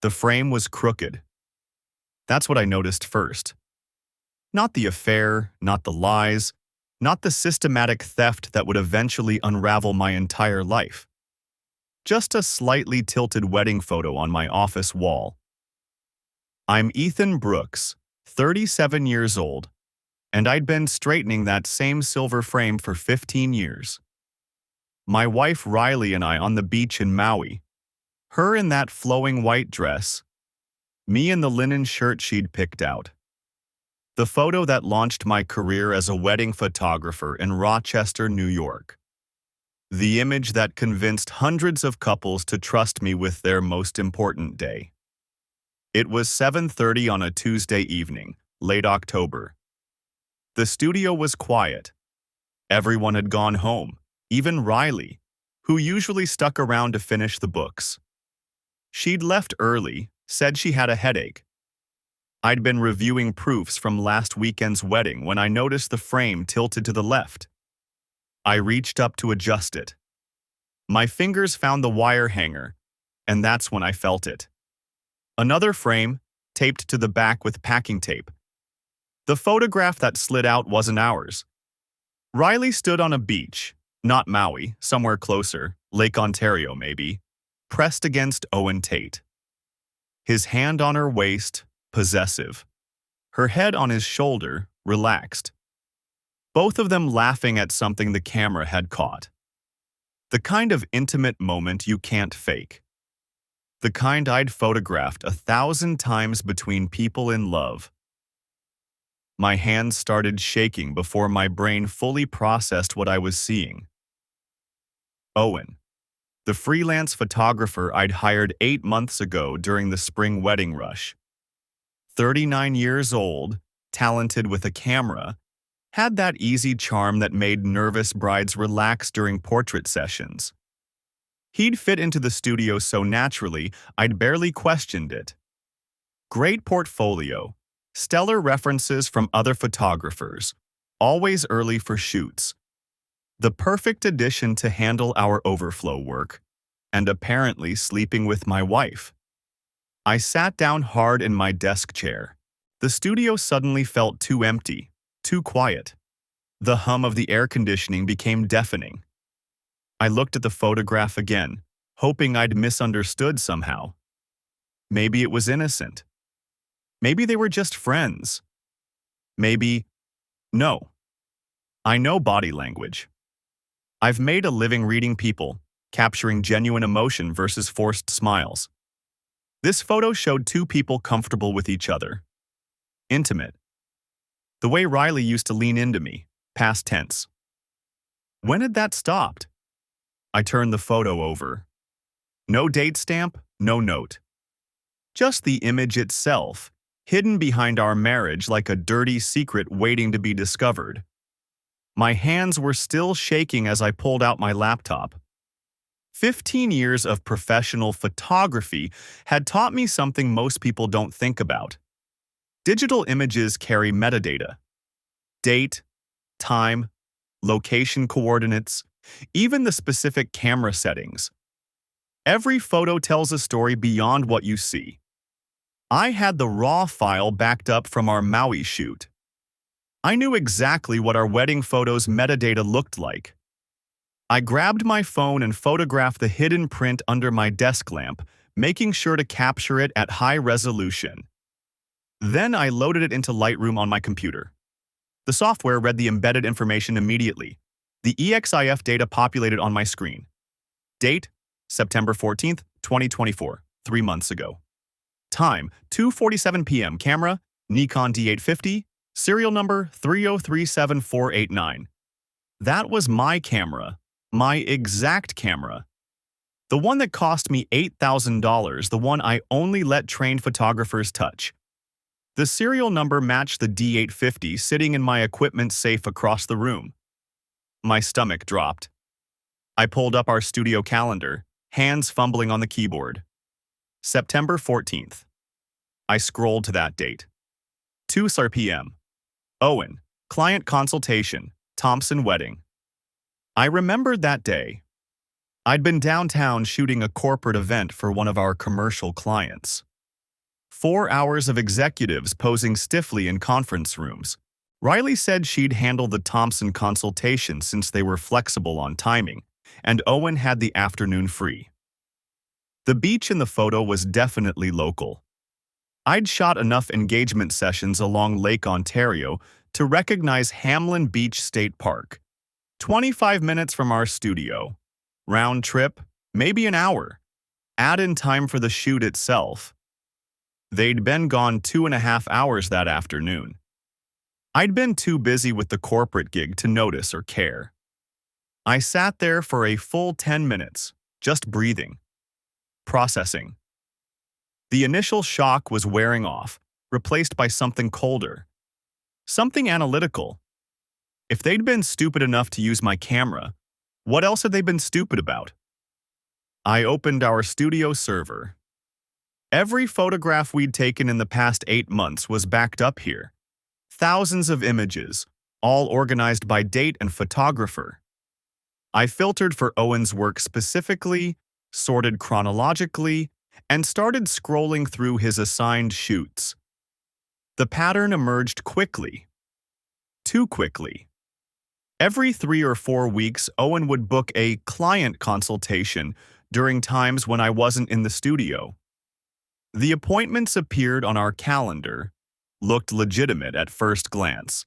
The frame was crooked. That's what I noticed first. Not the affair, not the lies, not the systematic theft that would eventually unravel my entire life. Just a slightly tilted wedding photo on my office wall. I'm Ethan Brooks, 37 years old, and I'd been straightening that same silver frame for 15 years. My wife Riley and I on the beach in Maui. Her in that flowing white dress. Me in the linen shirt she'd picked out. The photo that launched my career as a wedding photographer in Rochester, New York. The image that convinced hundreds of couples to trust me with their most important day. It was 7:30 on a Tuesday evening, late October. The studio was quiet. Everyone had gone home, even Riley, who usually stuck around to finish the books. She'd left early, said she had a headache. I'd been reviewing proofs from last weekend's wedding when I noticed the frame tilted to the left. I reached up to adjust it. My fingers found the wire hanger, and that's when I felt it. Another frame, taped to the back with packing tape. The photograph that slid out wasn't ours. Riley stood on a beach, not Maui, somewhere closer, Lake Ontario maybe, pressed against Owen Tate. His hand on her waist, possessive. Her head on his shoulder, relaxed. Both of them laughing at something the camera had caught. The kind of intimate moment you can't fake. The kind I'd photographed 1,000 times between people in love. My hands started shaking before my brain fully processed what I was seeing. Owen, the freelance photographer I'd hired 8 months ago during the spring wedding rush. 39 years old, talented with a camera, had that easy charm that made nervous brides relax during portrait sessions. He'd fit into the studio so naturally, I'd barely questioned it. Great portfolio, stellar references from other photographers, always early for shoots. The perfect addition to handle our overflow work, and apparently sleeping with my wife. I sat down hard in my desk chair. The studio suddenly felt too empty, too quiet. The hum of the air conditioning became deafening. I looked at the photograph again, hoping I'd misunderstood somehow. Maybe it was innocent. Maybe they were just friends. Maybe, no. I know body language. I've made a living reading people, capturing genuine emotion versus forced smiles. This photo showed two people comfortable with each other. Intimate. The way Riley used to lean into me, past tense. When had that stopped? I turned the photo over. No date stamp, no note. Just the image itself, hidden behind our marriage like a dirty secret waiting to be discovered. My hands were still shaking as I pulled out my laptop. 15 years of professional photography had taught me something most people don't think about. Digital images carry metadata. Date, time, location coordinates, even the specific camera settings. Every photo tells a story beyond what you see. I had the raw file backed up from our Maui shoot. I knew exactly what our wedding photos' metadata looked like. I grabbed my phone and photographed the hidden print under my desk lamp, making sure to capture it at high resolution. Then I loaded it into Lightroom on my computer. The software read the embedded information immediately. The EXIF data populated on my screen. Date, September 14th, 2024, 3 months ago. Time, 2:47 p.m. Camera, Nikon D850, serial number 3037489. That was my camera, my exact camera. The one that cost me $8,000, the one I only let trained photographers touch. The serial number matched the D850 sitting in my equipment safe across the room. My stomach dropped. I pulled up our studio calendar, hands fumbling on the keyboard. September 14th. I scrolled to that date. 2:00 p.m. Owen, client consultation, Thompson wedding. I remembered that day. I'd been downtown shooting a corporate event for one of our commercial clients. 4 hours of executives posing stiffly in conference rooms. Riley said she'd handle the Thompson consultation since they were flexible on timing, and Owen had the afternoon free. The beach in the photo was definitely local. I'd shot enough engagement sessions along Lake Ontario to recognize Hamlin Beach State Park, 25 minutes from our studio. Round trip, maybe an hour. Add in time for the shoot itself. They'd been gone 2.5 hours that afternoon. I'd been too busy with the corporate gig to notice or care. I sat there for a full 10 minutes, just breathing, processing. The initial shock was wearing off, replaced by something colder, something analytical. If they'd been stupid enough to use my camera, what else had they been stupid about? I opened our studio server. Every photograph we'd taken in the past 8 months was backed up here. Thousands of images, all organized by date and photographer. I filtered for Owen's work specifically, sorted chronologically, and started scrolling through his assigned shoots. The pattern emerged quickly. Too quickly. Every 3 or 4 weeks, Owen would book a client consultation during times when I wasn't in the studio. The appointments appeared on our calendar, looked legitimate at first glance.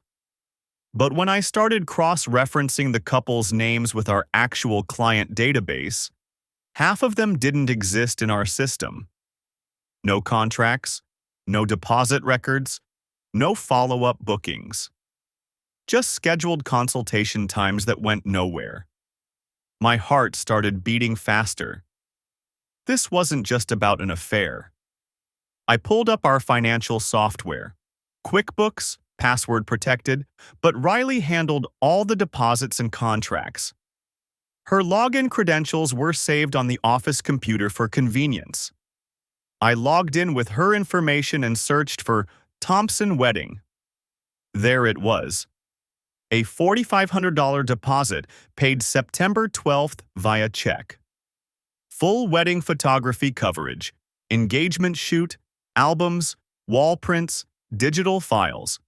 But when I started cross-referencing the couple's names with our actual client database, half of them didn't exist in our system. No contracts, no deposit records, no follow-up bookings. Just scheduled consultation times that went nowhere. My heart started beating faster. This wasn't just about an affair. I pulled up our financial software. QuickBooks, password protected, but Riley handled all the deposits and contracts. Her login credentials were saved on the office computer for convenience. I logged in with her information and searched for Thompson Wedding. There it was. A $4,500 deposit paid September 12th via check. Full wedding photography coverage, engagement shoot, albums, wall prints, digital files.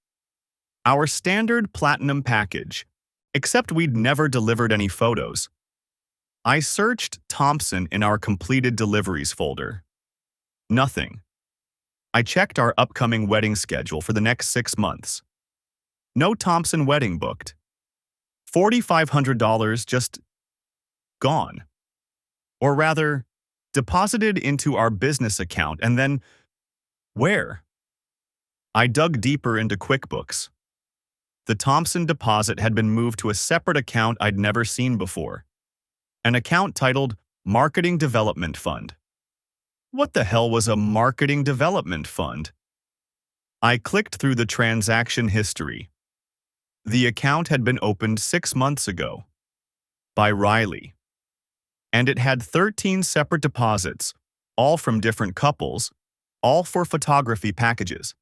Our standard platinum package, except we'd never delivered any photos. I searched Thompson in our completed deliveries folder. Nothing. I checked our upcoming wedding schedule for the next 6 months. No Thompson wedding booked. $4,500 just gone. Or rather, deposited into our business account and then where? I dug deeper into QuickBooks. The Thompson deposit had been moved to a separate account I'd never seen before. An account titled Marketing Development Fund. What the hell was a marketing development fund? I clicked through the transaction history. The account had been opened 6 months ago by Riley, and it had 13 separate deposits, all from different couples, all for photography packages.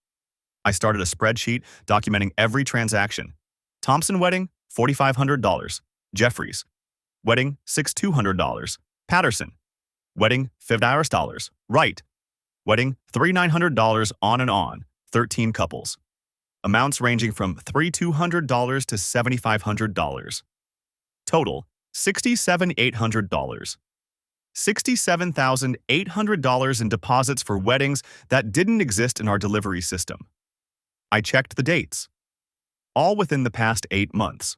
I started a spreadsheet documenting every transaction. Thompson wedding, $4,500. Jeffries. Wedding, $6,200. Patterson. Wedding, $5,000. Wright. Wedding, $3,900 on and on. 13 couples. Amounts ranging from $3,200 to $7,500. Total, $67,800. $67,800 in deposits for weddings that didn't exist in our delivery system. I checked the dates. All within the past 8 months.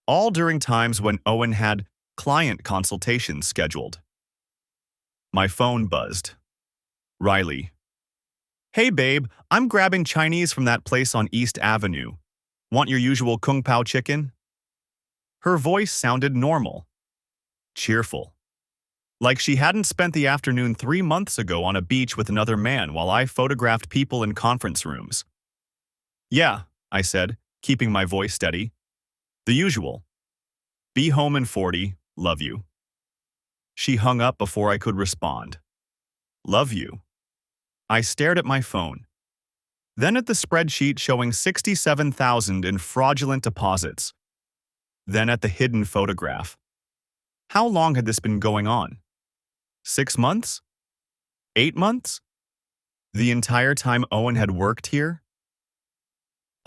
All during times when Owen had client consultations scheduled. My phone buzzed. Riley. Hey babe, I'm grabbing Chinese from that place on East Avenue. Want your usual Kung Pao chicken? Her voice sounded normal. Cheerful. Like she hadn't spent the afternoon 3 months ago on a beach with another man while I photographed people in conference rooms. Yeah, I said, keeping my voice steady. The usual. Be home in 40, love you. She hung up before I could respond. Love you. I stared at my phone. Then at the spreadsheet showing $67,000 in fraudulent deposits. Then at the hidden photograph. How long had this been going on? 6 months? 8 months? The entire time Owen had worked here?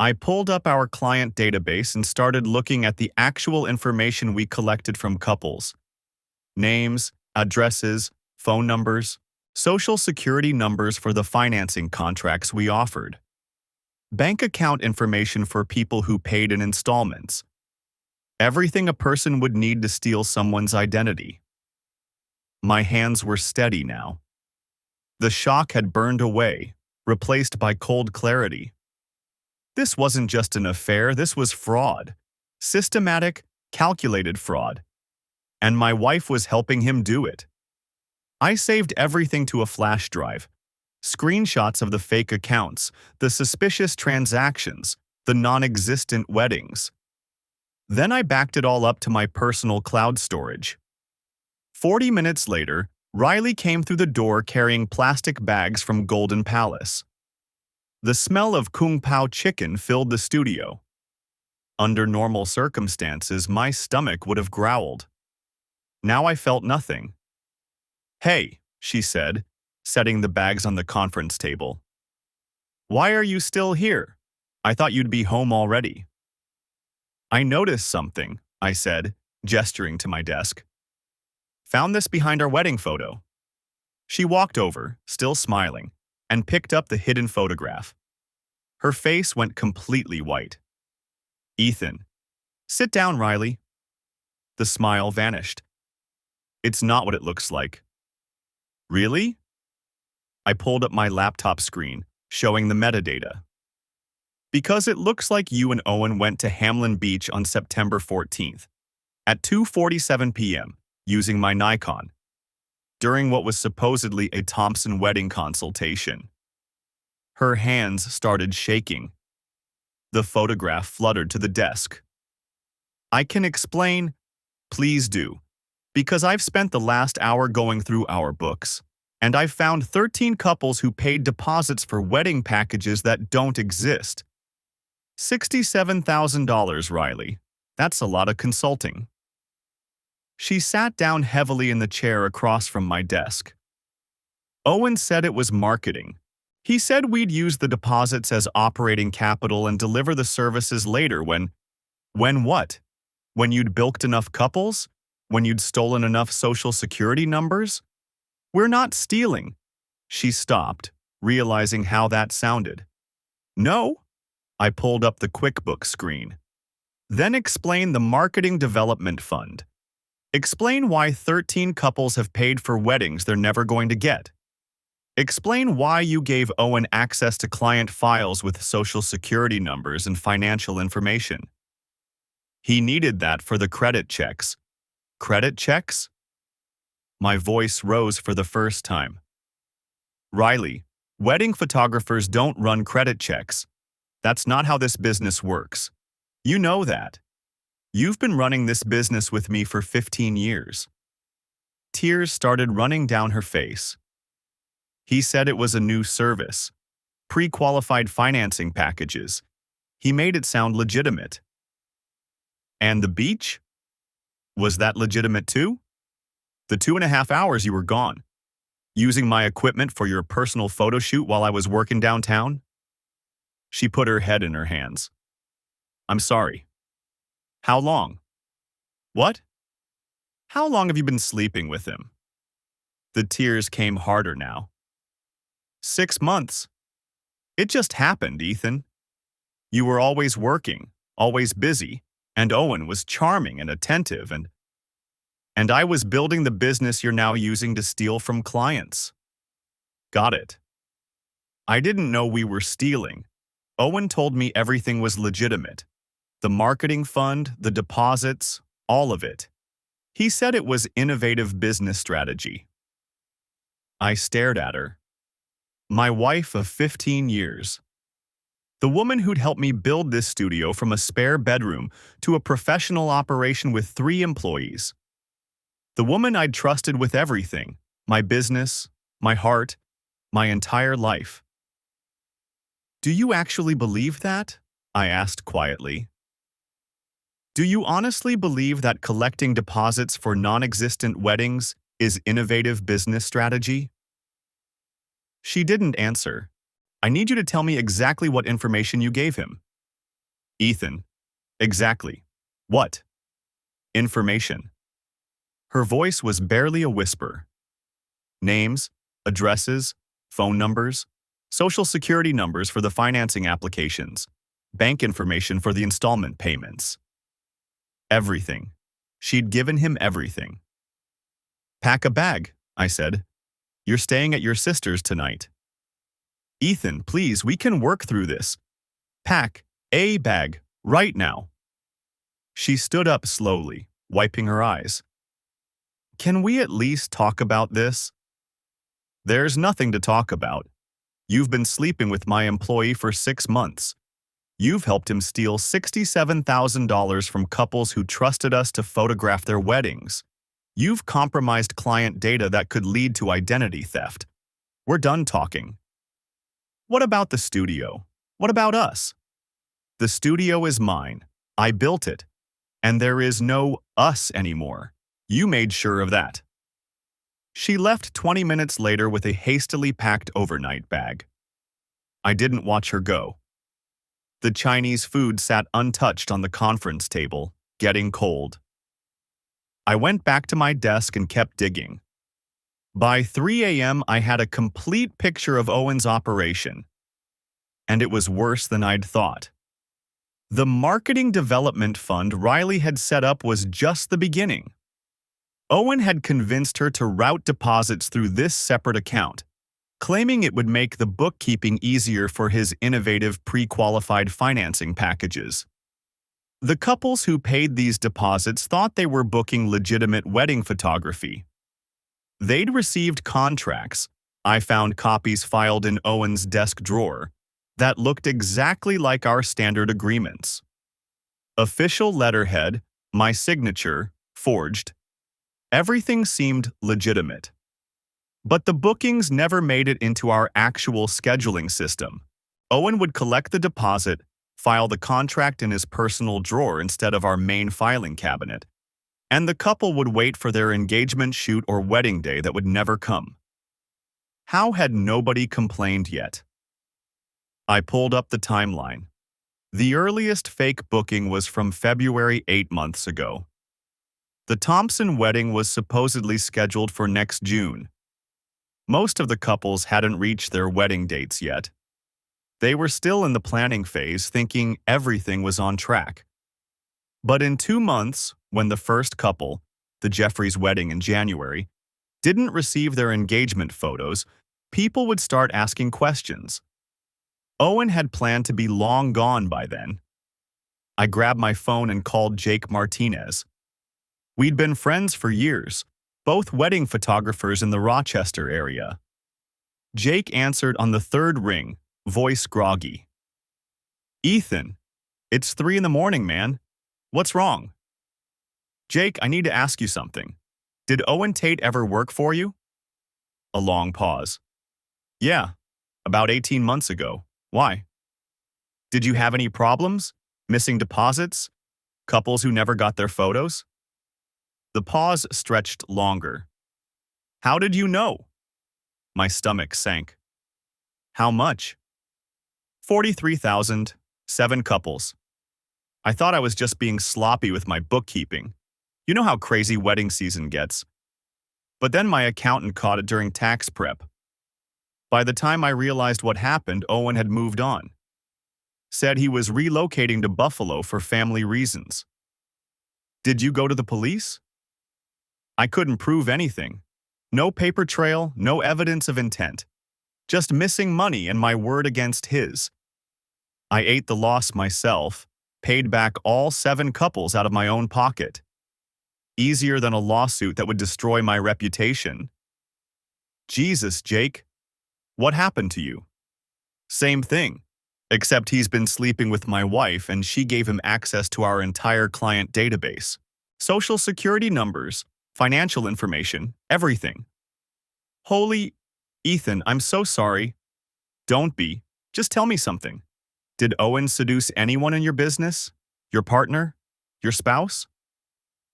I pulled up our client database and started looking at the actual information we collected from couples. Names, addresses, phone numbers, social security numbers for the financing contracts we offered. Bank account information for people who paid in installments. Everything a person would need to steal someone's identity. My hands were steady now. The shock had burned away, replaced by cold clarity. This wasn't just an affair, this was fraud. Systematic, calculated fraud. And my wife was helping him do it. I saved everything to a flash drive. Screenshots of the fake accounts, the suspicious transactions, the non-existent weddings. Then I backed it all up to my personal cloud storage. 40 minutes later, Riley came through the door carrying plastic bags from Golden Palace. The smell of Kung Pao chicken filled the studio. Under normal circumstances, my stomach would have growled. Now I felt nothing. "Hey," she said, setting the bags on the conference table. "Why are you still here? I thought you'd be home already." "I noticed something," I said, gesturing to my desk. "Found this behind our wedding photo." She walked over, still smiling, and picked up the hidden photograph. Her face went completely white. "Ethan." "Sit down, Riley." The smile vanished. "It's not what it looks like." "Really?" I pulled up my laptop screen, showing the metadata. "Because it looks like you and Owen went to Hamlin Beach on September 14th, at 2:47 p.m., using my Nikon, during what was supposedly a Thompson wedding consultation." Her hands started shaking. The photograph fluttered to the desk. "I can explain." "Please do. Because I've spent the last hour going through our books, and I've found 13 couples who paid deposits for wedding packages that don't exist. $67,000, Riley. That's a lot of consulting." She sat down heavily in the chair across from my desk. "Owen said it was marketing. He said we'd use the deposits as operating capital and deliver the services later when what? When you'd bilked enough couples? When you'd stolen enough social security numbers? We're not stealing." She stopped, realizing how that sounded. "No?" I pulled up the QuickBooks screen. "Then explain the Marketing Development Fund. Explain why 13 couples have paid for weddings they're never going to get. Explain why you gave Owen access to client files with social security numbers and financial information. He needed that for the credit checks." "Credit checks?" My voice rose for the first time. "Riley, wedding photographers don't run credit checks. That's not how this business works. You know that. You've been running this business with me for 15 years. Tears started running down her face. "He said it was a new service. Pre-qualified financing packages. He made it sound legitimate." "And the beach? Was that legitimate too? The 2.5 hours you were gone, using my equipment for your personal photo shoot while I was working downtown?" She put her head in her hands. "I'm sorry." "How long?" "What? How long have you been sleeping with him?" The tears came harder now. 6 months. It just happened, Ethan. You were always working, always busy, and Owen was charming and attentive, and I was building the business you're now using to steal from clients." "Got it." "I didn't know we were stealing. Owen told me everything was legitimate. The marketing fund, the deposits, all of it. He said it was innovative business strategy." I stared at her. My wife of 15 years. The woman who'd helped me build this studio from a spare bedroom to a professional operation with 3 employees. The woman I'd trusted with everything, my business, my heart, my entire life. "Do you actually believe that?" I asked quietly. "Do you honestly believe that collecting deposits for non-existent weddings is innovative business strategy?" She didn't answer. I need you to tell me exactly what information you gave him. Ethan. Exactly. What? Information. Her voice was barely a whisper. Names, addresses, phone numbers, social security numbers for the financing applications, bank information for the installment payments. Everything. She'd given him everything. Pack a bag, I said. You're staying at your sister's tonight. Ethan, please, we can work through this. Pack a bag right now. She stood up slowly, wiping her eyes. Can we at least talk about this? There's nothing to talk about. You've been sleeping with my employee for 6 months. You've helped him steal $67,000 from couples who trusted us to photograph their weddings. You've compromised client data that could lead to identity theft. We're done talking. What about the studio? What about us? The studio is mine. I built it. And there is no us anymore. You made sure of that. She left 20 minutes later with a hastily packed overnight bag. I didn't watch her go. The Chinese food sat untouched on the conference table, getting cold. I went back to my desk and kept digging. By 3 a.m., I had a complete picture of Owen's operation. And it was worse than I'd thought. The marketing development fund Riley had set up was just the beginning. Owen had convinced her to route deposits through this separate account, claiming it would make the bookkeeping easier for his innovative pre-qualified financing packages. The couples who paid these deposits thought they were booking legitimate wedding photography. They'd received contracts. I found copies filed in Owen's desk drawer that looked exactly like our standard agreements. Official letterhead, my signature, forged. Everything seemed legitimate. But the bookings never made it into our actual scheduling system. Owen would collect the deposit, file the contract in his personal drawer instead of our main filing cabinet, and the couple would wait for their engagement shoot or wedding day that would never come. How had nobody complained yet? I pulled up the timeline. The earliest fake booking was from February 8 months ago. The Thompson wedding was supposedly scheduled for next June. Most of the couples hadn't reached their wedding dates yet. They were still in the planning phase, thinking everything was on track. But in 2 months, when the first couple, the Jeffries wedding in January, didn't receive their engagement photos, people would start asking questions. Owen had planned to be long gone by then. I grabbed my phone and called Jake Martinez. We'd been friends for years, both wedding photographers in the Rochester area. Jake answered on the third ring, voice groggy. Ethan, it's 3 in the morning, man. What's wrong? Jake, I need to ask you something. Did Owen Tate ever work for you? A long pause. Yeah, about 18 months ago. Why? Did you have any problems? Missing deposits? Couples who never got their photos? The pause stretched longer. How did you know? My stomach sank. How much? 43,000, 7 couples. I thought I was just being sloppy with my bookkeeping. You know how crazy wedding season gets. But then my accountant caught it during tax prep. By the time I realized what happened, Owen had moved on. Said he was relocating to Buffalo for family reasons. Did you go to the police? I couldn't prove anything. No paper trail, no evidence of intent. Just missing money and my word against his. I ate the loss myself, paid back all 7 couples out of my own pocket. Easier than a lawsuit that would destroy my reputation. Jesus, Jake. What happened to you? Same thing, except he's been sleeping with my wife and she gave him access to our entire client database. Social security numbers, financial information, everything. Holy, Ethan, I'm so sorry. Don't be. Just tell me something. Did Owen seduce anyone in your business? Your partner? Your spouse?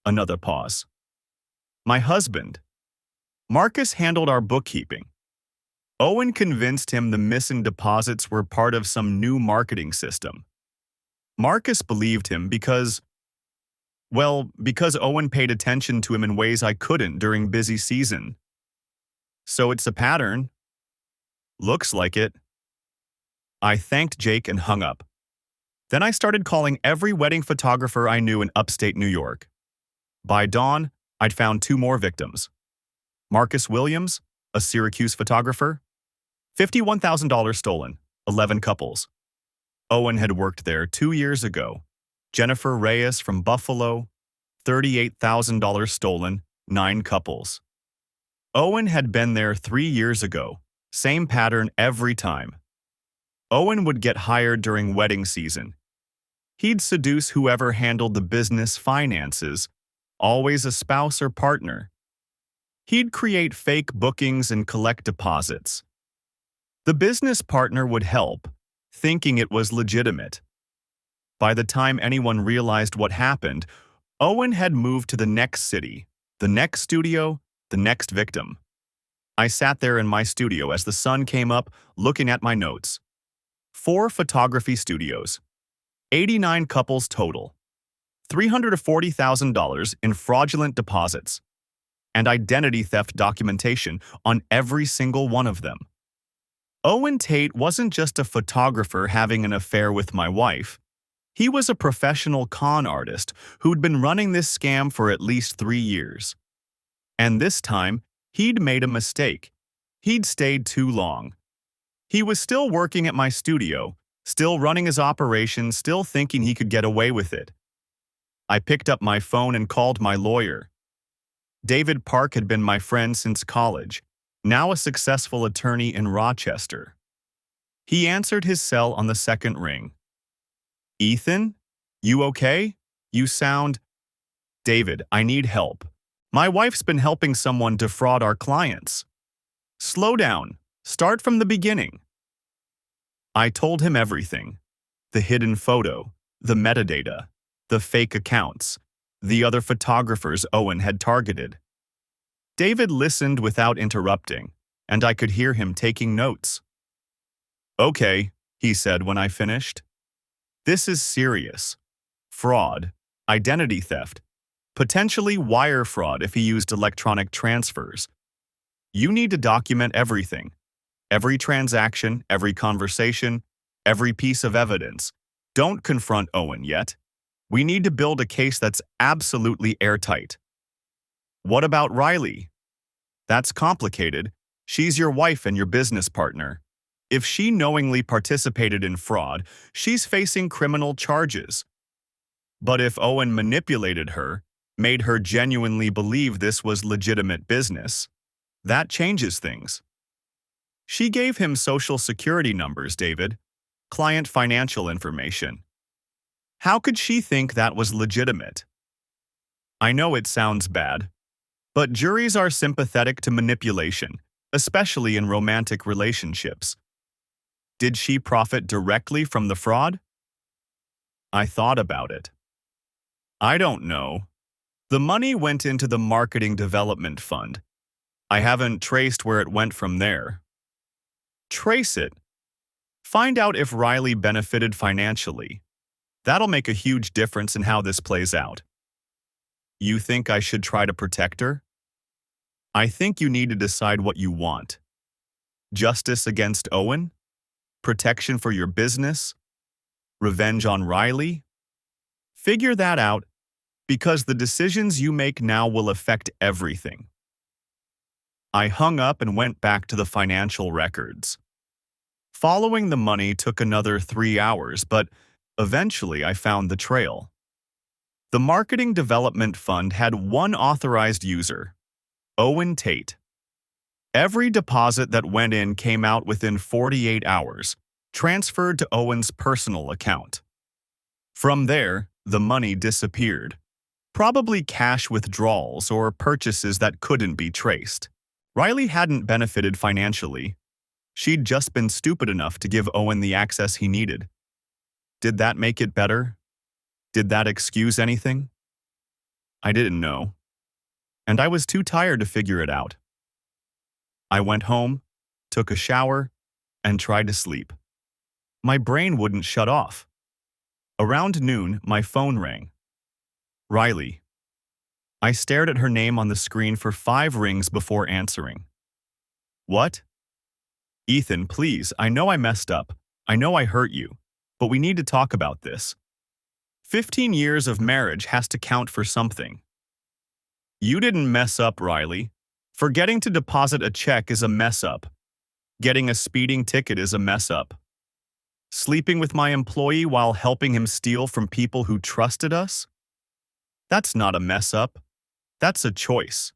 Another pause. My husband. Marcus handled our bookkeeping. Owen convinced him the missing deposits were part of some new marketing system. Marcus believed him because Owen paid attention to him in ways I couldn't during busy season. So it's a pattern. Looks like it. I thanked Jake and hung up. Then I started calling every wedding photographer I knew in upstate New York. By dawn, I'd found 2 more victims. Marcus Williams, a Syracuse photographer, $51,000 stolen, 11 couples. Owen had worked there 2 years ago. Jennifer Reyes from Buffalo, $38,000 stolen, 9 couples. Owen had been there 3 years ago. Same pattern every time. Owen would get hired during wedding season. He'd seduce whoever handled the business finances, always a spouse or partner. He'd create fake bookings and collect deposits. The business partner would help, thinking it was legitimate. By the time anyone realized what happened, Owen had moved to the next city, the next studio, the next victim. I sat there in my studio as the sun came up, looking at my notes. 4 photography studios, 89 couples total, $340,000 in fraudulent deposits, and identity theft documentation on every single one of them. Owen Tate wasn't just a photographer having an affair with my wife. He was a professional con artist who'd been running this scam for at least 3 years. And this time, he'd made a mistake. He'd stayed too long. He was still working at my studio, still running his operation, still thinking he could get away with it. I picked up my phone and called my lawyer. David Park had been my friend since college, now a successful attorney in Rochester. He answered his cell on the second ring. "Ethan, you okay? You sound—" "David, I need help. My wife's been helping someone defraud our clients." "Slow down. Start from the beginning." I told him everything. The hidden photo, the metadata, the fake accounts, the other photographers Owen had targeted. David listened without interrupting, and I could hear him taking notes. "Okay," he said when I finished. "This is serious. Fraud, identity theft, potentially wire fraud if he used electronic transfers. You need to document everything. Every transaction, every conversation, every piece of evidence. Don't confront Owen yet. We need to build a case that's absolutely airtight." "What about Riley?" "That's complicated. She's your wife and your business partner. If she knowingly participated in fraud, she's facing criminal charges. But if Owen manipulated her, made her genuinely believe this was legitimate business, that changes things. She gave him social security numbers, David, client financial information. How could she think that was legitimate?" I know it sounds bad, but juries are sympathetic to manipulation, especially in romantic relationships. Did she profit directly from the fraud? I thought about it. I don't know. The money went into the Marketing Development Fund. I haven't traced where it went from there. Trace it. Find out if Riley benefited financially. That'll make a huge difference in how this plays out. You think I should try to protect her? I think you need to decide what you want. Justice against Owen? Protection for your business? Revenge on Riley? Figure that out, because the decisions you make now will affect everything. I hung up and went back to the financial records. Following the money took another 3 hours, but eventually I found the trail. The Marketing Development Fund had one authorized user, Owen Tate. Every deposit that went in came out within 48 hours, transferred to Owen's personal account. From there, the money disappeared. Probably cash withdrawals or purchases that couldn't be traced. Riley hadn't benefited financially. She'd just been stupid enough to give Owen the access he needed. Did that make it better? Did that excuse anything? I didn't know. And I was too tired to figure it out. I went home, took a shower, and tried to sleep. My brain wouldn't shut off. Around noon, my phone rang. Riley. I stared at her name on the screen for 5 rings before answering. What? Ethan, please, I know I messed up. I know I hurt you. But we need to talk about this. 15 years of marriage has to count for something. You didn't mess up, Riley. Forgetting to deposit a check is a mess up. Getting a speeding ticket is a mess up. Sleeping with my employee while helping him steal from people who trusted us? That's not a mess up. That's a choice.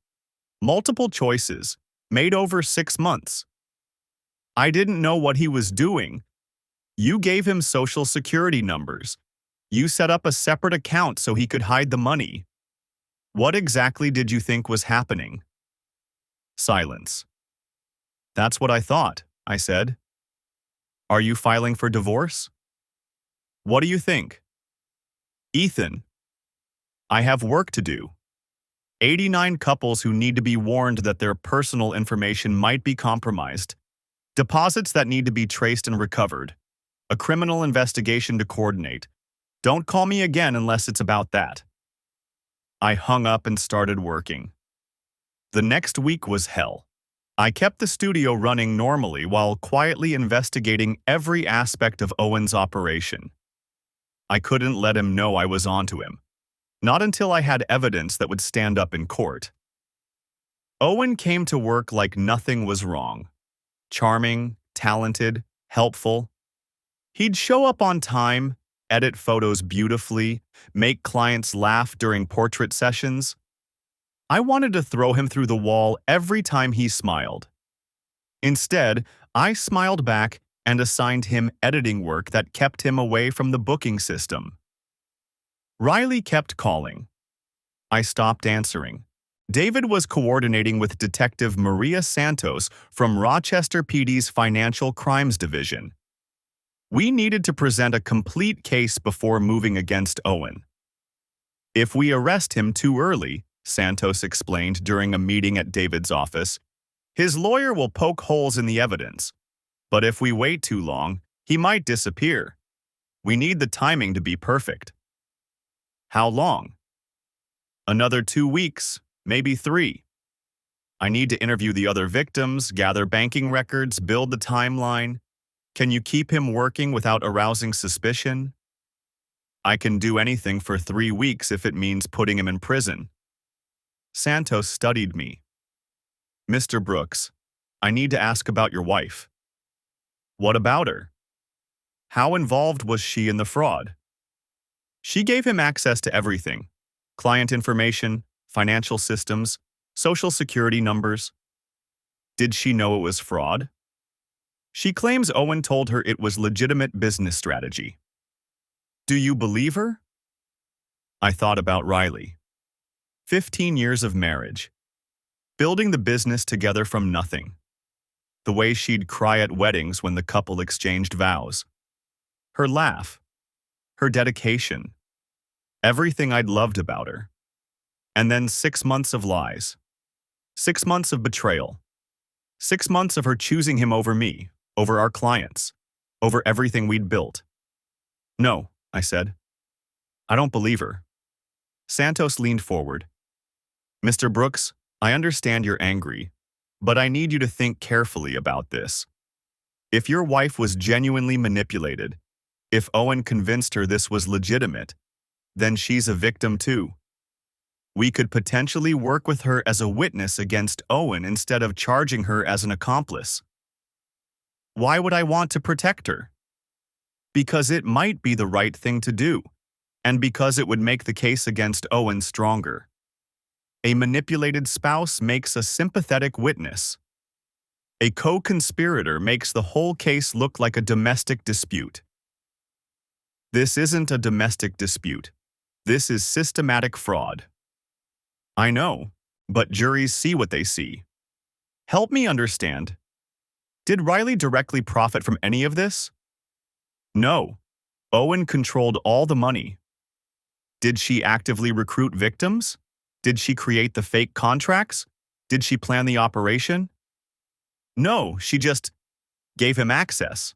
Multiple choices, made over 6 months. I didn't know what he was doing. You gave him social security numbers. You set up a separate account so he could hide the money. What exactly did you think was happening? Silence. That's what I thought, I said. Are you filing for divorce? What do you think? Ethan. I have work to do. 89 couples who need to be warned that their personal information might be compromised. Deposits that need to be traced and recovered. A criminal investigation to coordinate. Don't call me again unless it's about that. I hung up and started working. The next week was hell. I kept the studio running normally while quietly investigating every aspect of Owen's operation. I couldn't let him know I was onto him. Not until I had evidence that would stand up in court. Owen came to work like nothing was wrong. Charming, talented, helpful. He'd show up on time, edit photos beautifully, make clients laugh during portrait sessions. I wanted to throw him through the wall every time he smiled. Instead, I smiled back and assigned him editing work that kept him away from the booking system. Riley kept calling. I stopped answering. David was coordinating with Detective Maria Santos from Rochester PD's Financial Crimes Division. We needed to present a complete case before moving against Owen. If we arrest him too early, Santos explained during a meeting at David's office, his lawyer will poke holes in the evidence. But if we wait too long, he might disappear. We need the timing to be perfect. How long? Another 2 weeks, maybe 3. I need to interview the other victims, gather banking records, build the timeline. Can you keep him working without arousing suspicion? I can do anything for 3 weeks if it means putting him in prison. Santos studied me. Mr. Brooks, I need to ask about your wife. What about her? How involved was she in the fraud? She gave him access to everything. Client information, financial systems, social security numbers. Did she know it was fraud? She claims Owen told her it was legitimate business strategy. Do you believe her? I thought about Riley. 15 years of marriage. Building the business together from nothing. The way she'd cry at weddings when the couple exchanged vows. Her laugh. Her dedication. Everything I'd loved about her. And then 6 months of lies. 6 months of betrayal. 6 months of her choosing him over me, over our clients, over everything we'd built. No, I said. I don't believe her. Santos leaned forward. Mr. Brooks, I understand you're angry, but I need you to think carefully about this. If your wife was genuinely manipulated, if Owen convinced her this was legitimate, then she's a victim too. We could potentially work with her as a witness against Owen instead of charging her as an accomplice. Why would I want to protect her? Because it might be the right thing to do, and because it would make the case against Owen stronger. A manipulated spouse makes a sympathetic witness. A co-conspirator makes the whole case look like a domestic dispute. This isn't a domestic dispute. This is systematic fraud. I know, but juries see what they see. Help me understand. Did Riley directly profit from any of this? No. Owen controlled all the money. Did she actively recruit victims? Did she create the fake contracts? Did she plan the operation? No, she just gave him access.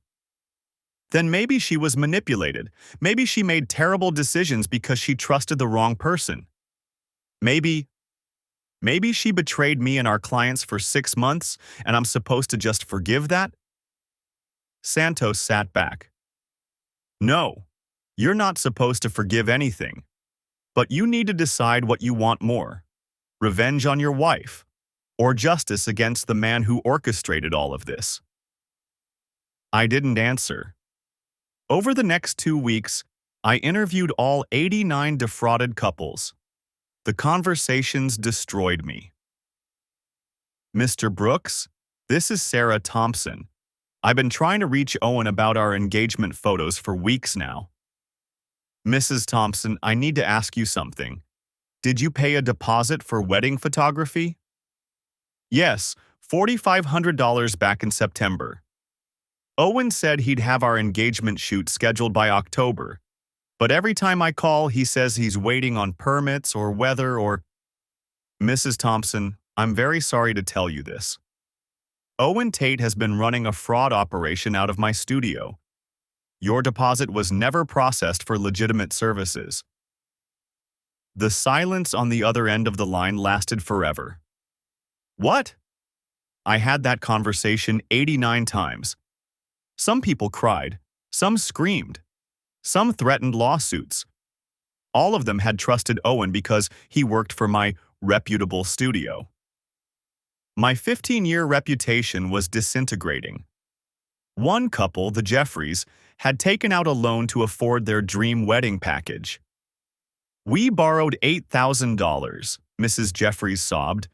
Then maybe she was manipulated. Maybe she made terrible decisions because she trusted the wrong person. Maybe she betrayed me and our clients for 6 months, and I'm supposed to just forgive that? Santos sat back. No, you're not supposed to forgive anything. But you need to decide what you want more: revenge on your wife, or justice against the man who orchestrated all of this. I didn't answer. Over the next 2 weeks, I interviewed all 89 defrauded couples. The conversations destroyed me. Mr. Brooks, this is Sarah Thompson. I've been trying to reach Owen about our engagement photos for weeks now. Mrs. Thompson, I need to ask you something. Did you pay a deposit for wedding photography? Yes, $4,500 back in September. Owen said he'd have our engagement shoot scheduled by October, but every time I call, he says he's waiting on permits or weather or… Mrs. Thompson, I'm very sorry to tell you this. Owen Tate has been running a fraud operation out of my studio. Your deposit was never processed for legitimate services. The silence on the other end of the line lasted forever. What? I had that conversation 89 times. Some people cried, some screamed, some threatened lawsuits. All of them had trusted Owen because he worked for my reputable studio. My 15-year reputation was disintegrating. One couple, the Jeffreys, had taken out a loan to afford their dream wedding package. We borrowed $8,000, Mrs. Jeffreys sobbed.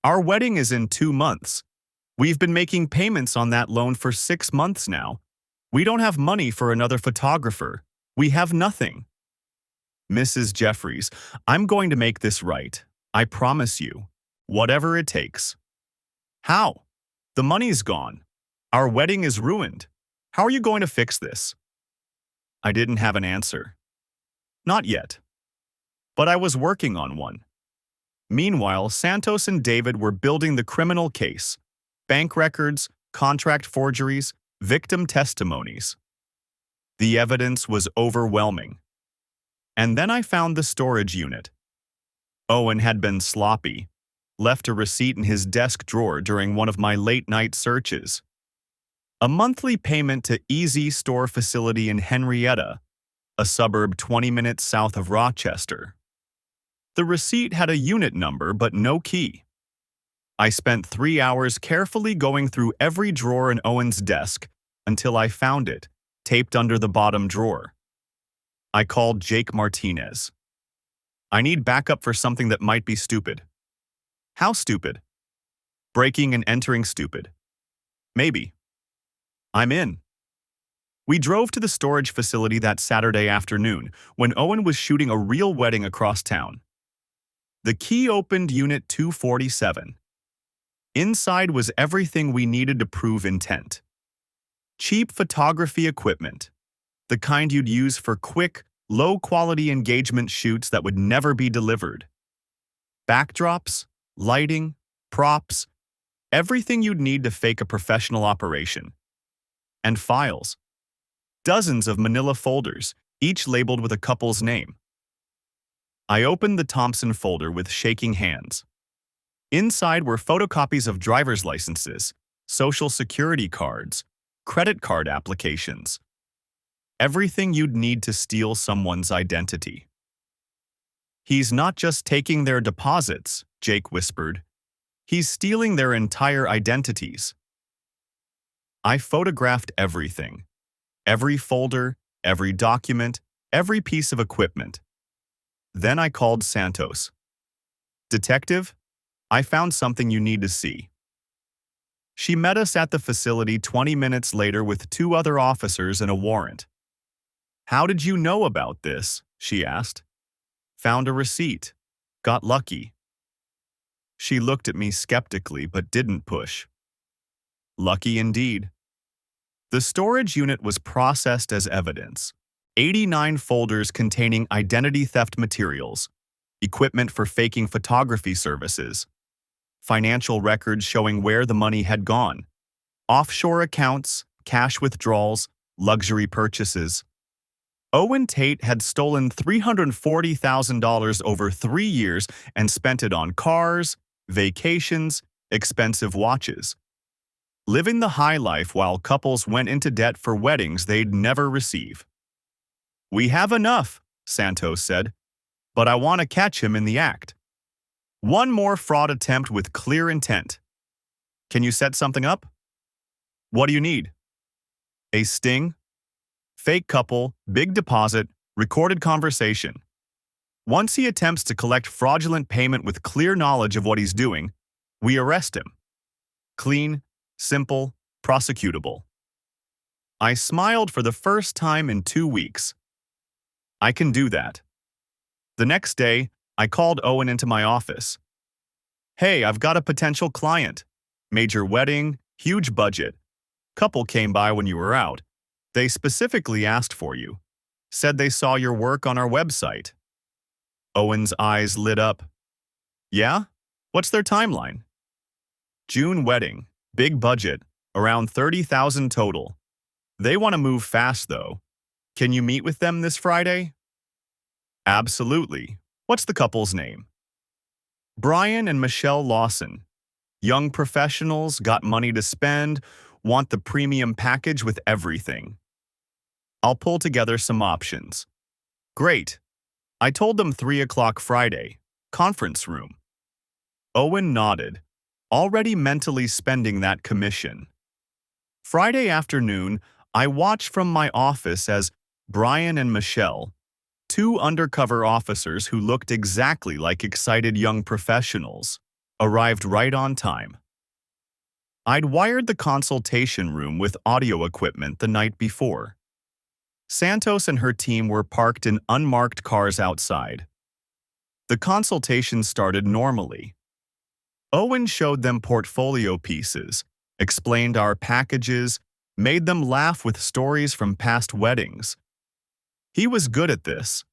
Our wedding is in 2 months. We've been making payments on that loan for 6 months now. We don't have money for another photographer. We have nothing. Mrs. Jeffreys, I'm going to make this right. I promise you. Whatever it takes. How? The money's gone. Our wedding is ruined. How are you going to fix this? I didn't have an answer. Not yet. But I was working on one. Meanwhile, Santos and David were building the criminal case: bank records, contract forgeries, victim testimonies. The evidence was overwhelming. And then I found the storage unit. Owen had been sloppy, left a receipt in his desk drawer during one of my late-night searches. A monthly payment to Easy Store facility in Henrietta, a suburb 20 minutes south of Rochester. The receipt had a unit number but no key. I spent 3 hours carefully going through every drawer in Owen's desk until I found it, taped under the bottom drawer. I called Jake Martinez. I need backup for something that might be stupid. How stupid? Breaking and entering stupid. Maybe. I'm in. We drove to the storage facility that Saturday afternoon when Owen was shooting a real wedding across town. The key opened Unit 247. Inside was everything we needed to prove intent. Cheap photography equipment, the kind you'd use for quick, low-quality engagement shoots that would never be delivered. Backdrops, lighting, props, everything you'd need to fake a professional operation. And files. Dozens of manila folders, each labeled with a couple's name. I opened the Thompson folder with shaking hands. Inside were photocopies of driver's licenses, social security cards, credit card applications. Everything you'd need to steal someone's identity. He's not just taking their deposits, Jake whispered. He's stealing their entire identities. I photographed everything. Every folder, every document, every piece of equipment. Then I called Santos. Detective, I found something you need to see. She met us at the facility 20 minutes later with 2 other officers and a warrant. How did you know about this? She asked. Found a receipt. Got lucky. She looked at me skeptically but didn't push. Lucky indeed. The storage unit was processed as evidence. 89 folders containing identity theft materials, equipment for faking photography services, financial records showing where the money had gone, Offshore accounts, cash withdrawals, luxury purchases. Owen Tate had stolen $340,000 over 3 years and spent it on cars, vacations, expensive watches. Living the high life while couples went into debt for weddings they'd never receive. "We have enough," Santos said, "but I want to catch him in the act. One more fraud attempt with clear intent. Can you set something up?" "What do you need?" "A sting. Fake couple, big deposit, recorded conversation. Once he attempts to collect fraudulent payment with clear knowledge of what he's doing, we arrest him. Clean, simple, prosecutable." I smiled for the first time in 2 weeks. I can do that. The next day, I called Owen into my office. "Hey, I've got a potential client. Major wedding, huge budget. Couple came by when you were out. They specifically asked for you. Said they saw your work on our website." Owen's eyes lit up. "Yeah? What's their timeline?" "June wedding, big budget, around 30,000 total. They want to move fast though. Can you meet with them this Friday?" "Absolutely. What's the couple's name?" "Brian and Michelle Lawson. Young professionals, got money to spend, want the premium package with everything. I'll pull together some options." "Great." I told them 3 o'clock Friday, conference room. Owen nodded, already mentally spending that commission. Friday afternoon, I watched from my office as Brian and Michelle, 2 undercover officers who looked exactly like excited young professionals, arrived right on time. I'd wired the consultation room with audio equipment the night before. Santos and her team were parked in unmarked cars outside. The consultation started normally. Owen showed them portfolio pieces, explained our packages, made them laugh with stories from past weddings. He was good at this.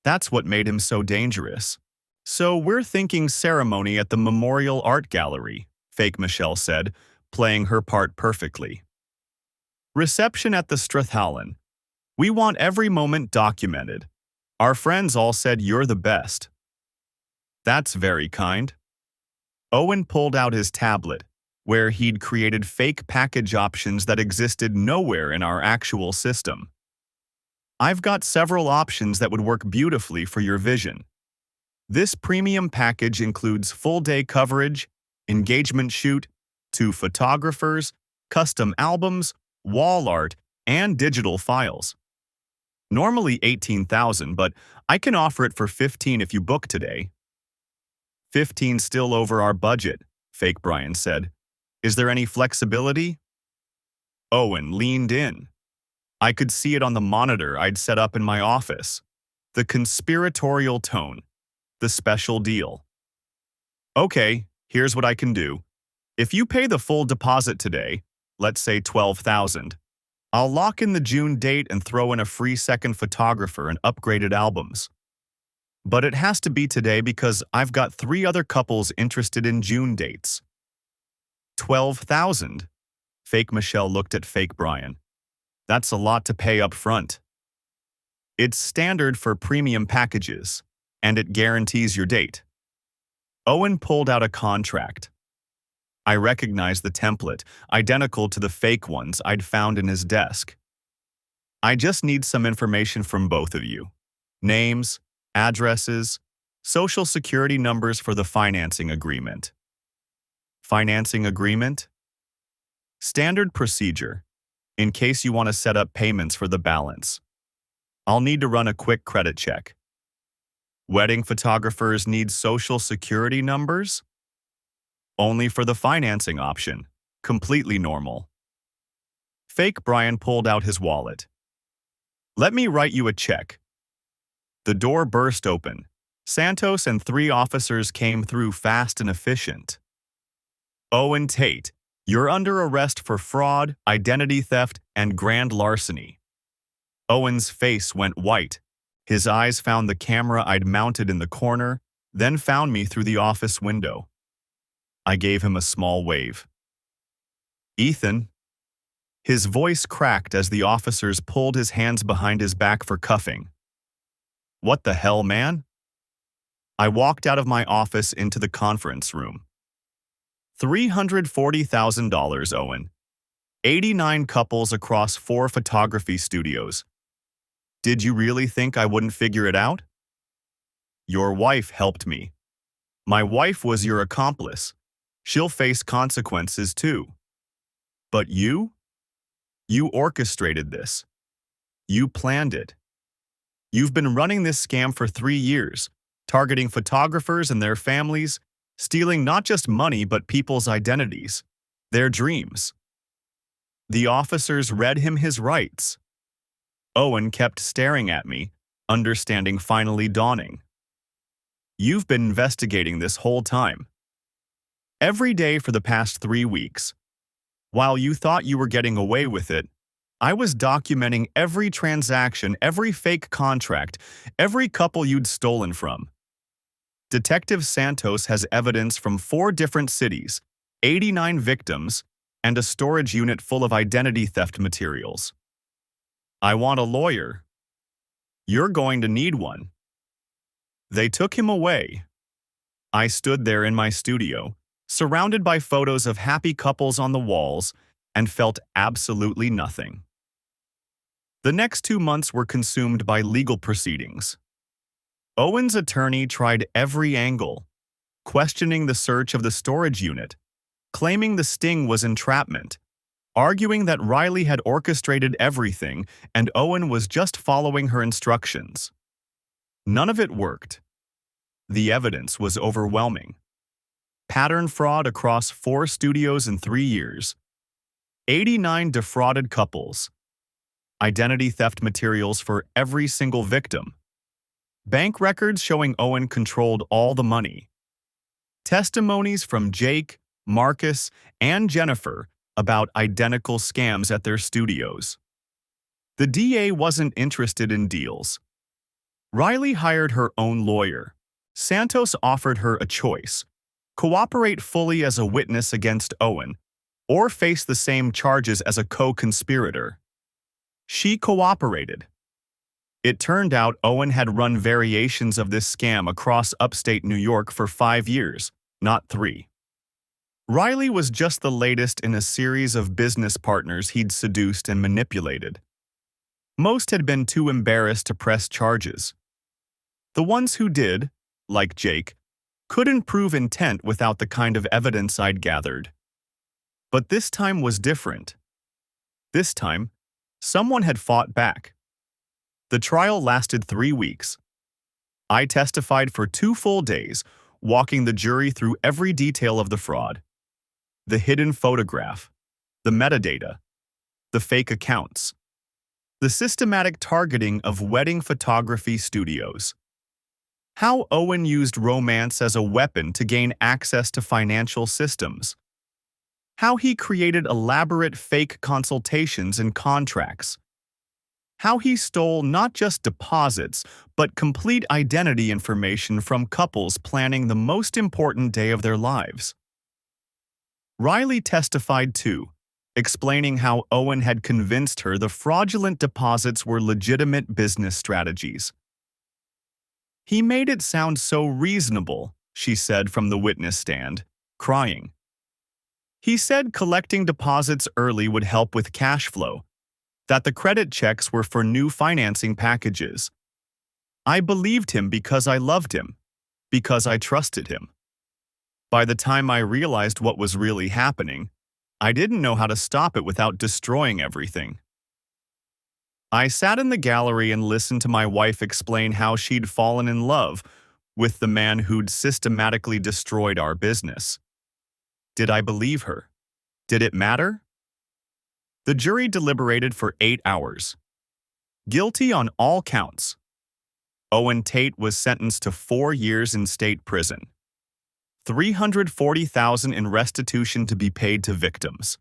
That's what made him so dangerous. "So we're thinking ceremony at the Memorial Art Gallery," fake Michelle said, playing her part perfectly. "Reception at the Strathallen. We want every moment documented. Our friends all said you're the best." "That's very kind." Owen pulled out his tablet, where he'd created fake package options that existed nowhere in our actual system. "I've got several options that would work beautifully for your vision. This premium package includes full-day coverage, engagement shoot, 2 photographers, custom albums, wall art, and digital files. Normally $18,000, but I can offer it for $15 if you book today." "15 still over our budget," fake Brian said. "Is there any flexibility?" Owen leaned in. I could see it on the monitor I'd set up in my office. The conspiratorial tone. The special deal. "Okay, here's what I can do. If you pay the full deposit today, let's say $12,000, I'll lock in the June date and throw in a free second photographer and upgraded albums. But it has to be today because I've got 3 other couples interested in June dates." $12,000. Fake Michelle looked at fake Brian. "That's a lot to pay up front." "It's standard for premium packages, and it guarantees your date." Owen pulled out a contract. I recognized the template, identical to the fake ones I'd found in his desk. "I just need some information from both of you. Names, addresses, social security numbers for the financing agreement." "Financing agreement?" "Standard procedure, in case you want to set up payments for the balance. I'll need to run a quick credit check." "Wedding photographers need social security numbers?" "Only for the financing option. Completely normal." Fake Brian pulled out his wallet. "Let me write you a check." The door burst open. Santos and 3 officers came through fast and efficient. "Owen Tate, you're under arrest for fraud, identity theft, and grand larceny." Owen's face went white. His eyes found the camera I'd mounted in the corner, then found me through the office window. I gave him a small wave. Ethan. His voice cracked as the officers pulled his hands behind his back for cuffing. What the hell, man? I walked out of my office into the conference room. $340,000, Owen. 89 couples across 4 photography studios. Did you really think I wouldn't figure it out? Your wife helped me. My wife was your accomplice. She'll face consequences too. But you? You orchestrated this. You planned it. You've been running this scam for 3 years, targeting photographers and their families, stealing not just money but people's identities, their dreams. The officers read him his rights. Owen kept staring at me, understanding finally dawning. You've been investigating this whole time. Every day for the past 3 weeks. While you thought you were getting away with it, I was documenting every transaction, every fake contract, every couple you'd stolen from. Detective Santos has evidence from 4 different cities, 89 victims, and a storage unit full of identity theft materials. I want a lawyer. You're going to need one. They took him away. I stood there in my studio, surrounded by photos of happy couples on the walls, and felt absolutely nothing. The next 2 months were consumed by legal proceedings. Owen's attorney tried every angle, questioning the search of the storage unit, claiming the sting was entrapment, arguing that Riley had orchestrated everything and Owen was just following her instructions. None of it worked. The evidence was overwhelming. Pattern fraud across 4 studios in 3 years. 89 defrauded couples. Identity theft materials for every single victim. Bank records showing Owen controlled all the money. Testimonies from Jake, Marcus, and Jennifer about identical scams at their studios. The DA wasn't interested in deals. Riley hired her own lawyer. Santos offered her a choice: cooperate fully as a witness against Owen, or face the same charges as a co-conspirator. She cooperated. It turned out Owen had run variations of this scam across upstate New York for 5 years, not 3. Riley was just the latest in a series of business partners he'd seduced and manipulated. Most had been too embarrassed to press charges. The ones who did, like Jake, couldn't prove intent without the kind of evidence I'd gathered. But this time was different. This time, someone had fought back. The trial lasted 3 weeks. I testified for 2 full days, walking the jury through every detail of the fraud. The hidden photograph, the metadata, the fake accounts, the systematic targeting of wedding photography studios. How Owen used romance as a weapon to gain access to financial systems. How he created elaborate fake consultations and contracts. How he stole not just deposits, but complete identity information from couples planning the most important day of their lives. Riley testified too, explaining how Owen had convinced her the fraudulent deposits were legitimate business strategies. He made it sound so reasonable, she said from the witness stand, crying. He said collecting deposits early would help with cash flow, that the credit checks were for new financing packages. I believed him because I loved him, because I trusted him. By the time I realized what was really happening, I didn't know how to stop it without destroying everything. I sat in the gallery and listened to my wife explain how she'd fallen in love with the man who'd systematically destroyed our business. Did I believe her? Did it matter? The jury deliberated for 8 hours. Guilty on all counts. Owen Tate was sentenced to 4 years in state prison. $340,000 in restitution to be paid to victims.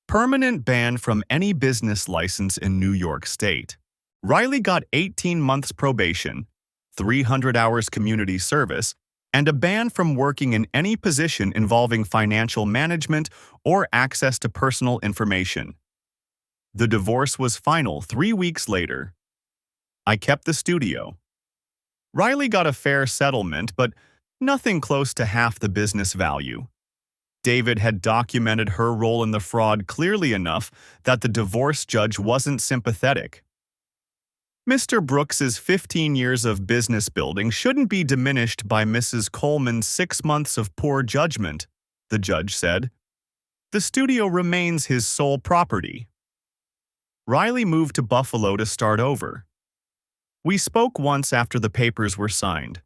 Permanent ban from any business license in New York State. Riley got 18 months probation, 300 hours community service, and a ban from working in any position involving financial management or access to personal information. The divorce was final 3 weeks later. I kept the studio. Riley got a fair settlement, but nothing close to half the business value. David had documented her role in the fraud clearly enough that the divorce judge wasn't sympathetic. Mr. Brooks's 15 years of business building shouldn't be diminished by Mrs. Coleman's 6 months of poor judgment, the judge said. The studio remains his sole property. Riley moved to Buffalo to start over. We spoke once after the papers were signed.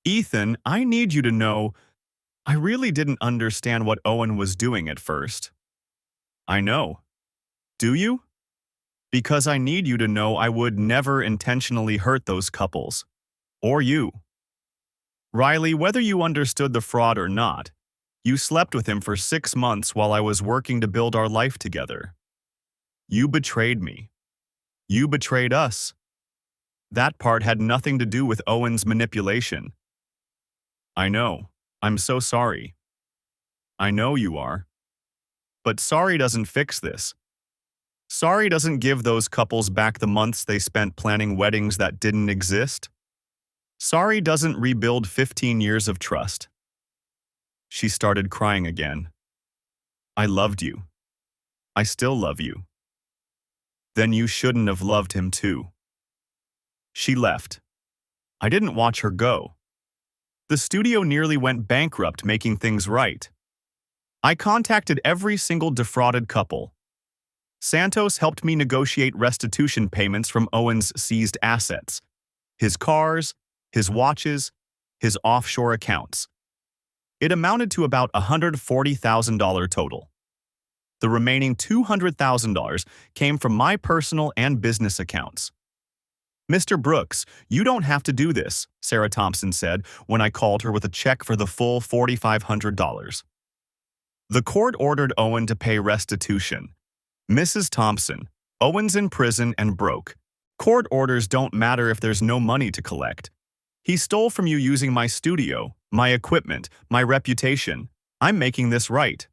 Ethan, I need you to know, I really didn't understand what Owen was doing at first. I know. Do you? Because I need you to know I would never intentionally hurt those couples. Or you. Riley, whether you understood the fraud or not, you slept with him for 6 months while I was working to build our life together. You betrayed me. You betrayed us. That part had nothing to do with Owen's manipulation. I know. I'm so sorry. I know you are. But sorry doesn't fix this. Sorry doesn't give those couples back the months they spent planning weddings that didn't exist. Sorry doesn't rebuild 15 years of trust. She started crying again. I loved you. I still love you. Then you shouldn't have loved him too. She left. I didn't watch her go. The studio nearly went bankrupt making things right. I contacted every single defrauded couple. Santos helped me negotiate restitution payments from Owen's seized assets, his cars, his watches, his offshore accounts. It amounted to about $140,000 total. The remaining $200,000 came from my personal and business accounts. Mr. Brooks, you don't have to do this, Sarah Thompson said when I called her with a check for the full $4,500. The court ordered Owen to pay restitution. Mrs. Thompson, Owen's in prison and broke. Court orders don't matter if there's no money to collect. He stole from you using my studio, my equipment, my reputation. I'm making this right.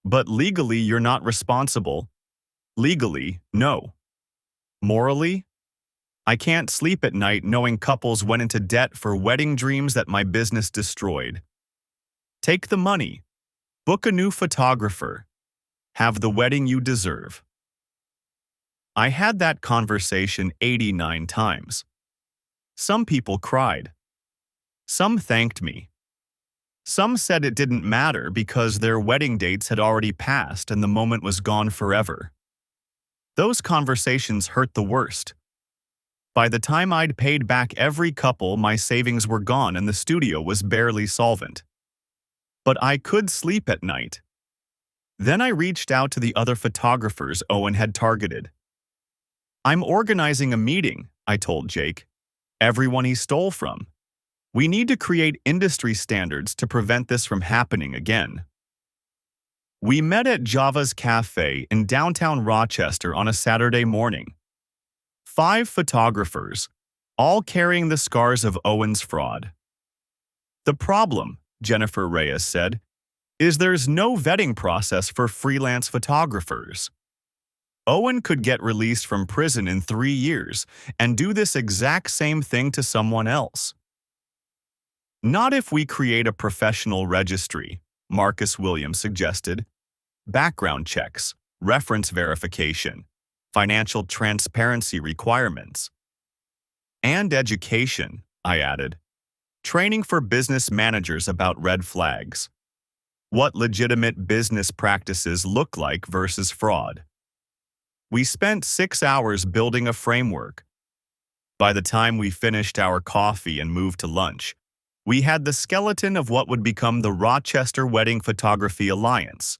But legally, you're not responsible. Legally, no. Morally, I can't sleep at night knowing couples went into debt for wedding dreams that my business destroyed. Take the money. Book a new photographer. Have the wedding you deserve. I had that conversation 89 times. Some people cried. Some thanked me. Some said it didn't matter because their wedding dates had already passed and the moment was gone forever. Those conversations hurt the worst. By the time I'd paid back every couple, my savings were gone and the studio was barely solvent. But I could sleep at night. Then I reached out to the other photographers Owen had targeted. I'm organizing a meeting, I told Jake. Everyone he stole from. We need to create industry standards to prevent this from happening again. We met at Java's Cafe in downtown Rochester on a Saturday morning. 5 photographers, all carrying the scars of Owen's fraud. The problem, Jennifer Reyes said, is there's no vetting process for freelance photographers. Owen could get released from prison in 3 years and do this exact same thing to someone else. Not if we create a professional registry, Marcus Williams suggested. Background checks, reference verification, financial transparency requirements. And education, I added. Training for business managers about red flags. What legitimate business practices look like versus fraud. We spent 6 hours building a framework. By the time we finished our coffee and moved to lunch, we had the skeleton of what would become the Rochester Wedding Photography Alliance,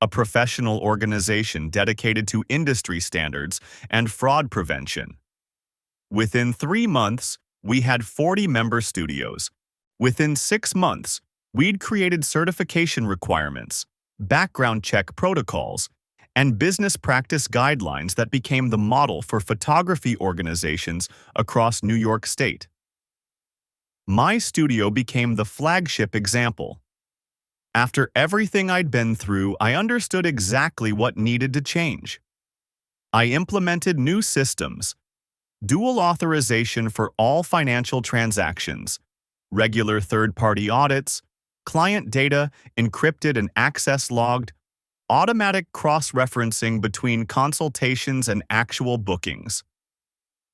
a professional organization dedicated to industry standards and fraud prevention. Within 3 months, we had 40 member studios. Within 6 months, we'd created certification requirements, background check protocols, and business practice guidelines that became the model for photography organizations across New York State. My studio became the flagship example. After everything I'd been through, I understood exactly what needed to change. I implemented new systems, dual authorization for all financial transactions, regular third-party audits, client data encrypted and access logged, automatic cross-referencing between consultations and actual bookings.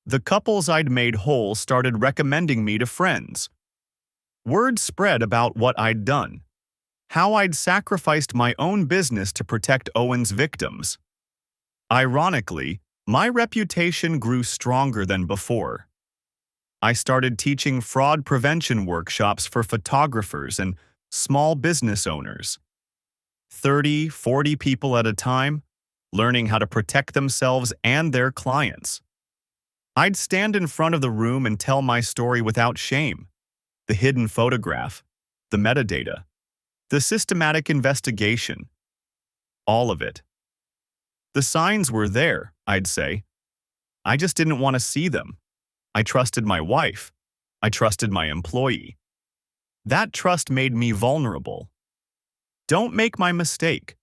The couples I'd made whole started recommending me to friends. Word spread about what I'd done, how I'd sacrificed my own business to protect Owen's victims. Ironically, my reputation grew stronger than before. I started teaching fraud prevention workshops for photographers and small business owners. 30, 40 people at a time, learning how to protect themselves and their clients. I'd stand in front of the room and tell my story without shame. The hidden photograph, the metadata, the systematic investigation, all of it. The signs were there, I'd say. I just didn't want to see them. I trusted my wife. I trusted my employee. That trust made me vulnerable. Don't make my mistake.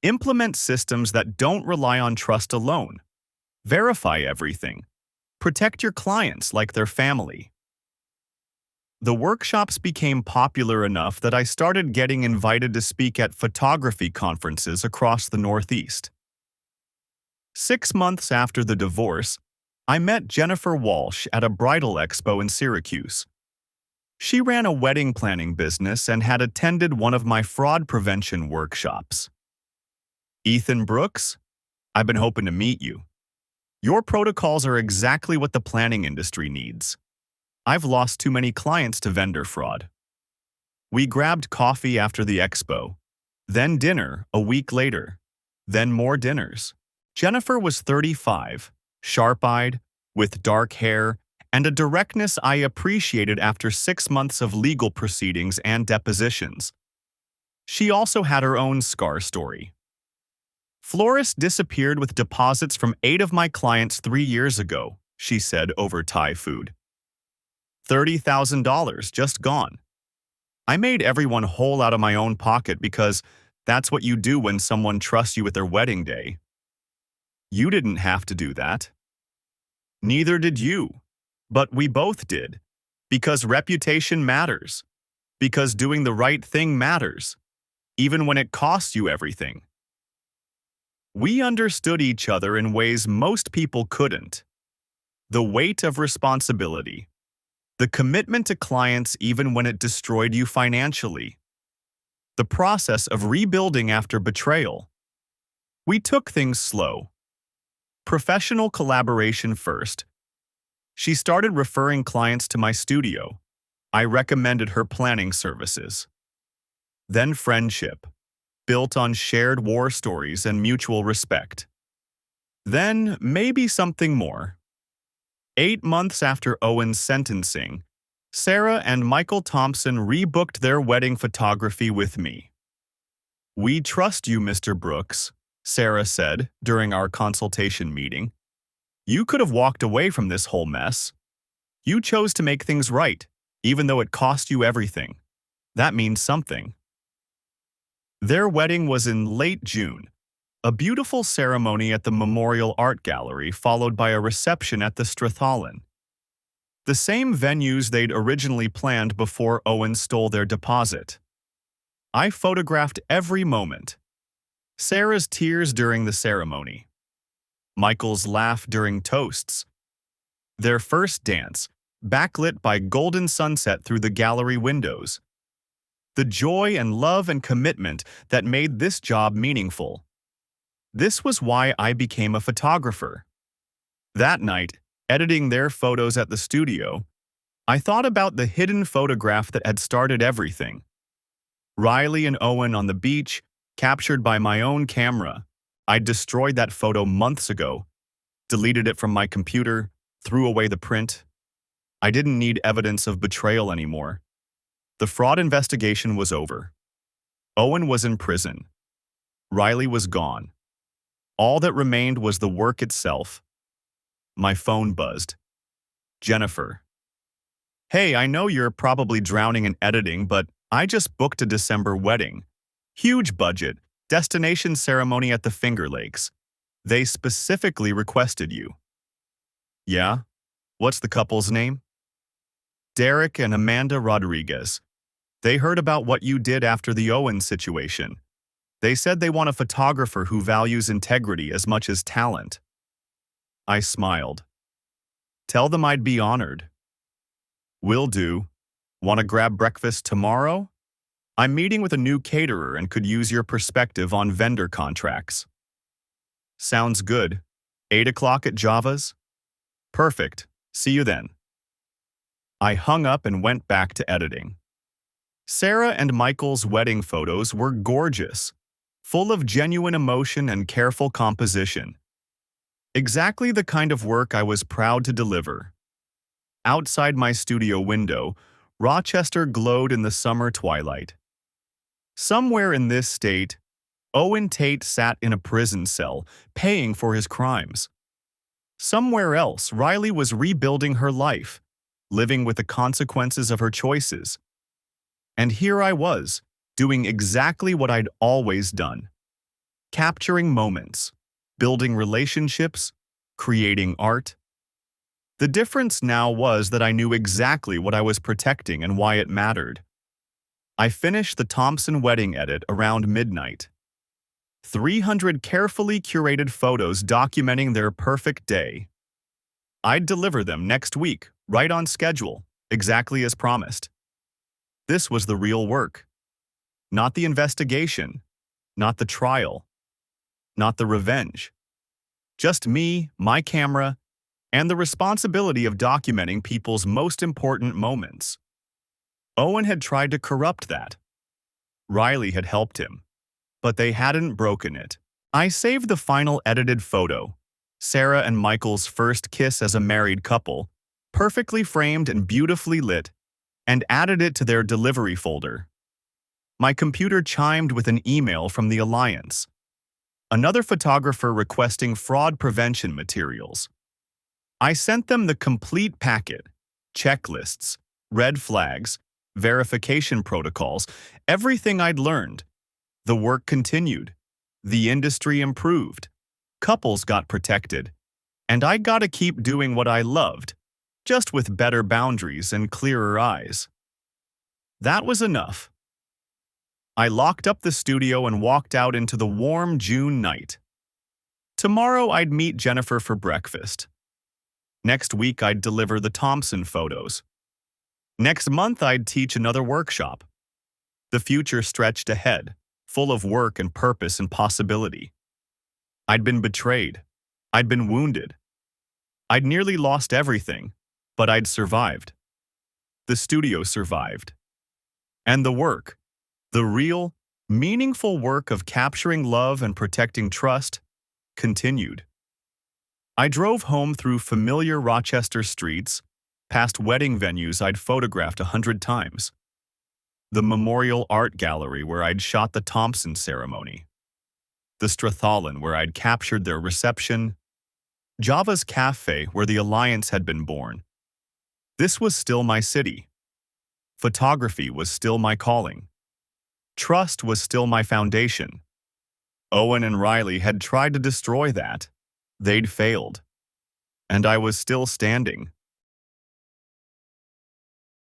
Implement systems that don't rely on trust alone. Verify everything. Protect your clients like their family. The workshops became popular enough that I started getting invited to speak at photography conferences across the Northeast. 6 months after the divorce, I met Jennifer Walsh at a bridal expo in Syracuse. She ran a wedding planning business and had attended one of my fraud prevention workshops. Ethan Brooks, I've been hoping to meet you. Your protocols are exactly what the planning industry needs. I've lost too many clients to vendor fraud. We grabbed coffee after the expo, then dinner a week later, then more dinners. Jennifer was 35, sharp-eyed, with dark hair, and a directness I appreciated after 6 months of legal proceedings and depositions. She also had her own scar story. Florist disappeared with deposits from 8 of my clients 3 years ago, she said over Thai food. $30,000 just gone. I made everyone whole out of my own pocket because that's what you do when someone trusts you with their wedding day. You didn't have to do that. Neither did you. But we both did. Because reputation matters. Because doing the right thing matters. Even when it costs you everything. We understood each other in ways most people couldn't. The weight of responsibility. The commitment to clients even when it destroyed you financially. The process of rebuilding after betrayal. We took things slow. Professional collaboration first. She started referring clients to my studio. I recommended her planning services. Then friendship, built on shared war stories and mutual respect. Then maybe something more. 8 months after Owen's sentencing, Sarah and Michael Thompson rebooked their wedding photography with me. "We trust you, Mr. Brooks," Sarah said during our consultation meeting. "You could have walked away from this whole mess. You chose to make things right, even though it cost you everything. That means something." Their wedding was in late June, a beautiful ceremony at the Memorial Art Gallery followed by a reception at the Strathallan. The same venues they'd originally planned before Owen stole their deposit. I photographed every moment. Sarah's tears during the ceremony. Michael's laugh during toasts. Their first dance, backlit by golden sunset through the gallery windows. The joy and love and commitment that made this job meaningful. This was why I became a photographer. That night, editing their photos at the studio, I thought about the hidden photograph that had started everything. Riley and Owen on the beach, captured by my own camera. I'd destroyed that photo months ago, deleted it from my computer, threw away the print. I didn't need evidence of betrayal anymore. The fraud investigation was over. Owen was in prison. Riley was gone. All that remained was the work itself. My phone buzzed. Jennifer. Hey, I know you're probably drowning in editing, but I just booked a December wedding. Huge budget, destination ceremony at the Finger Lakes. They specifically requested you. Yeah? What's the couple's name? Derek and Amanda Rodriguez. They heard about what you did after the Owen situation. They said they want a photographer who values integrity as much as talent. I smiled. Tell them I'd be honored. Will do. Want to grab breakfast tomorrow? I'm meeting with a new caterer and could use your perspective on vendor contracts. Sounds good. 8 o'clock at Java's? Perfect. See you then. I hung up and went back to editing. Sarah and Michael's wedding photos were gorgeous, full of genuine emotion and careful composition. Exactly the kind of work I was proud to deliver. Outside my studio window, Rochester glowed in the summer twilight. Somewhere in this state, Owen Tate sat in a prison cell, paying for his crimes. Somewhere else, Riley was rebuilding her life, living with the consequences of her choices. And here I was, doing exactly what I'd always done. Capturing moments, building relationships, creating art. The difference now was that I knew exactly what I was protecting and why it mattered. I finished the Thompson wedding edit around midnight. 300 carefully curated photos documenting their perfect day. I'd deliver them next week, right on schedule, exactly as promised. This was the real work. Not the investigation, not the trial, not the revenge. Just me, my camera, and the responsibility of documenting people's most important moments. Owen had tried to corrupt that. Riley had helped him, but they hadn't broken it. I saved the final edited photo, Sarah and Michael's first kiss as a married couple, perfectly framed and beautifully lit, and added it to their delivery folder. My computer chimed with an email from the Alliance. Another photographer requesting fraud prevention materials. I sent them the complete packet, checklists, red flags, verification protocols, everything I'd learned. The work continued. The industry improved. Couples got protected. And I got to keep doing what I loved, just with better boundaries and clearer eyes. That was enough. I locked up the studio and walked out into the warm June night. Tomorrow I'd meet Jennifer for breakfast. Next week I'd deliver the Thompson photos. Next month I'd teach another workshop. The future stretched ahead, full of work and purpose and possibility. I'd been betrayed. I'd been wounded. I'd nearly lost everything, but I'd survived. The studio survived. And the work, the real, meaningful work of capturing love and protecting trust, continued. I drove home through familiar Rochester streets, past wedding venues I'd photographed 100 times. The Memorial Art Gallery where I'd shot the Thompson ceremony. The Strathallan where I'd captured their reception. Java's Cafe where the Alliance had been born. This was still my city. Photography was still my calling. Trust was still my foundation. Owen and Riley had tried to destroy that. They'd failed. And I was still standing.